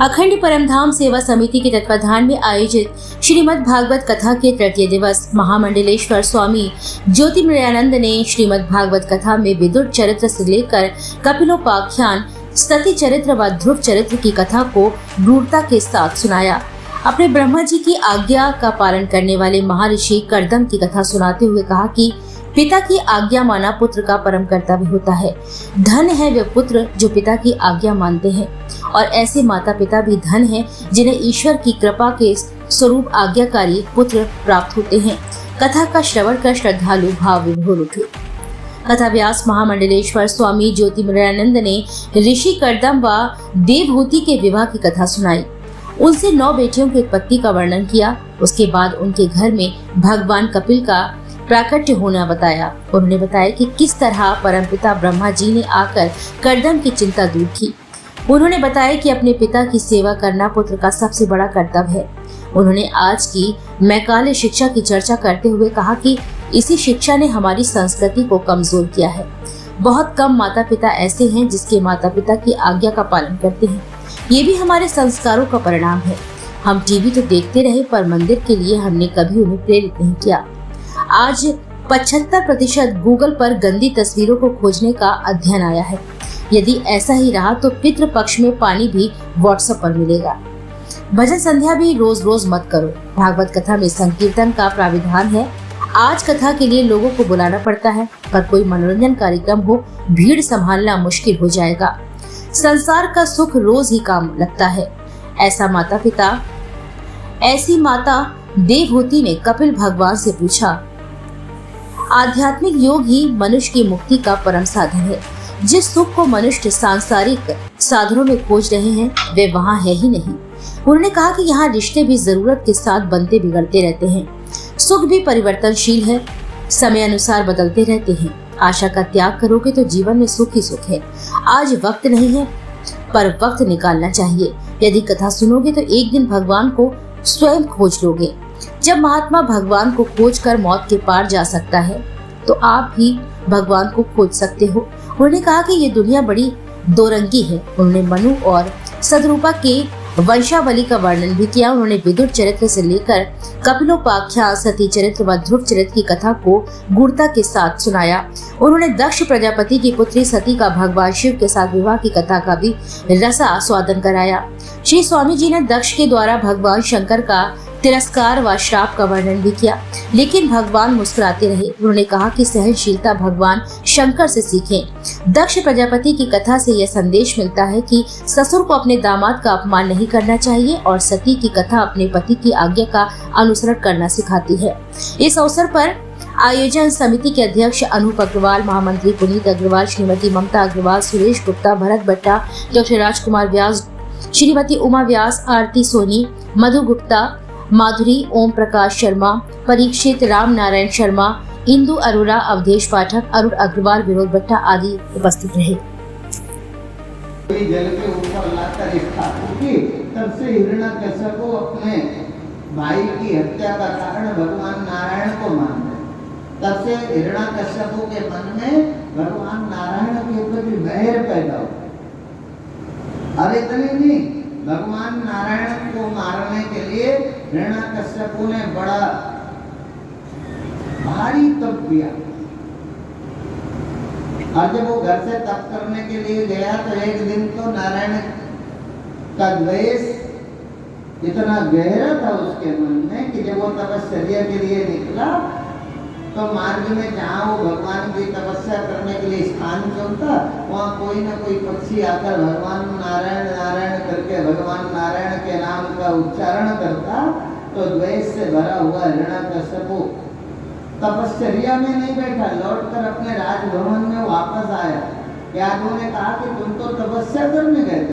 अखंड परमधाम सेवा समिति के तत्वाधान में आयोजित श्रीमद् भागवत कथा के तृतीय दिवस महामंडलेश्वर स्वामी ज्योतिमृयानंद ने श्रीमद् भागवत कथा में विदुर चरित्र से लेकर कपिलोपाख्यान, सती चरित्र व ध्रुव चरित्र की कथा को गूढ़ता के साथ सुनाया। अपने ब्रह्मा जी की आज्ञा का पालन करने वाले महर्षि कर्दम की कथा सुनाते हुए कहा कि पिता की आज्ञा माना पुत्र का परम कर्तव्य होता है। धन है वे पुत्र जो पिता की आज्ञा मानते हैं, और ऐसे माता पिता भी धन हैं जिन्हें ईश्वर की कृपा के स्वरूप आज्ञाकारी पुत्र प्राप्त होते हैं। कथा का श्रवण कर श्रद्धालु भाव विभोर उठे। कथा व्यास महामंडलेश्वर स्वामी ज्योतिमृयानंद ने ऋषि कर्दम व देवहूति के विवाह की कथा सुनाई। उनसे 9 बेटियों की उत्पत्ति का वर्णन किया। उसके बाद उनके घर में भगवान कपिल का प्राकट्य होना बताया। उन्होंने बताया कि किस तरह परमपिता ब्रह्मा जी ने आकर कर्दम की चिंता दूर की। उन्होंने बताया कि अपने पिता की सेवा करना पुत्र का सबसे बड़ा कर्तव्य है। उन्होंने आज की मैकाले शिक्षा की चर्चा करते हुए कहा कि इसी शिक्षा ने हमारी संस्कृति को कमजोर किया है। बहुत कम माता पिता ऐसे हैं जिसके माता पिता की आज्ञा का पालन करते हैं। ये भी हमारे संस्कारों का परिणाम है। हम टीवी तो देखते रहे, पर मंदिर के लिए हमने कभी उन्हें प्रेरित नहीं किया। आज 75% गूगल पर गंदी तस्वीरों को खोजने का अध्ययन आया है। यदि ऐसा ही रहा तो पितृ पक्ष में पानी भी व्हाट्सएप पर मिलेगा। भजन संध्या भी रोज रोज मत करो। भागवत कथा में संकीर्तन का प्राविधान है। आज कथा के लिए लोगों को बुलाना पड़ता है, पर कोई मनोरंजन कार्यक्रम हो, भीड़ संभालना मुश्किल हो जाएगा। संसार का सुख रोज ही काम लगता है। ऐसी माता देवहूति ने कपिल भगवान से पूछा, आध्यात्मिक योग ही मनुष्य की मुक्ति का परम साधन है। जिस सुख को मनुष्य सांसारिक साधनों में खोज रहे हैं वे वहाँ है ही नहीं। उन्होंने कहा कि यहाँ रिश्ते भी जरूरत के साथ बनते बिगड़ते रहते हैं। सुख भी परिवर्तनशील है, समय अनुसार बदलते रहते हैं। आशा का त्याग करोगे तो जीवन में सुख ही सुख है। आज वक्त नहीं है, पर वक्त निकालना चाहिए। यदि कथा सुनोगे तो एक दिन भगवान को स्वयं खोज लोगे। जब महात्मा भगवान को खोज कर मौत के पार जा सकता है, तो आप भी भगवान को खोज सकते हो। उन्होंने कहा कि ये दुनिया बड़ी दोरंगी है। उन्होंने मनु और सदरूपा के वंशावली का वर्णन भी किया। उन्होंने विदुर चरित्र से लेकर कपिलोपाख्यान, सती चरित्र व ध्रुव चरित्र की कथा को गूढ़ता के साथ सुनाया। उन्होंने दक्ष प्रजापति की पुत्री सती का भगवान शिव के साथ विवाह की कथा का भी रसास्वादन कराया। श्री स्वामी जी ने दक्ष के द्वारा भगवान शंकर का तिरस्कार व श्राप का वर्णन भी किया, लेकिन भगवान मुस्कुराते रहे। उन्होंने कहा कि सहनशीलता भगवान शंकर से सीखें। दक्ष प्रजापति की कथा से यह संदेश मिलता है कि ससुर को अपने दामाद का अपमान नहीं करना चाहिए, और सती की कथा अपने पति की आज्ञा का अनुसरण करना सिखाती है। इस अवसर पर आयोजन समिति के अध्यक्ष अनूप अग्रवाल, महामंत्री पुनीत अग्रवाल, श्रीमती ममता अग्रवाल, सुरेश गुप्ता, भरत भट्टा, डॉक्टर राजकुमार व्यास, श्रीमती उमा व्यास, आरती सोनी, मधु गुप्ता, माधुरी, ओम प्रकाश शर्मा, परीक्षित, राम नारायण शर्मा, इंदु अरोरा, अवधेश पाठक, अरुण अग्रवाल, विनोद भट्टा आदि उपस्थित रहे। जल के ऊपर लाकर स्थापित की, तब से हिरण्यकश्यप को अपने भाई की हत्या का कारण भगवान नारायण को मान गए। तब से हिरण्यकश्यप के मन में भगवान नारायण के प्रति वैर पैदा हुआ। और इतनी नहीं, भगवान नारायण को मारने के लिए हिरण्यकश्यप ने बड़ा भारी तप किया। और जब वो घर से तप करने के लिए गया तो एक दिन तो नारायण का द्वेष इतना गहरा था उसके मन में कि जब वो तपस्या के लिए निकला तो मार्ग में जहाँ वो भगवान की तपस्या करने के लिए स्थान चुनता, वहाँ कोई ना कोई पक्षी आकर भगवान नारायण नारायण करके भगवान नारायण के नाम का उच्चारण करता, तो द्वेष से भरा हुआ हिरण्यकश्यप तपस्या में नहीं बैठा, लौटकर अपने राजभवन में वापस आया। यादवों ने कहा कि तुम तो तपस्या करने गए थे।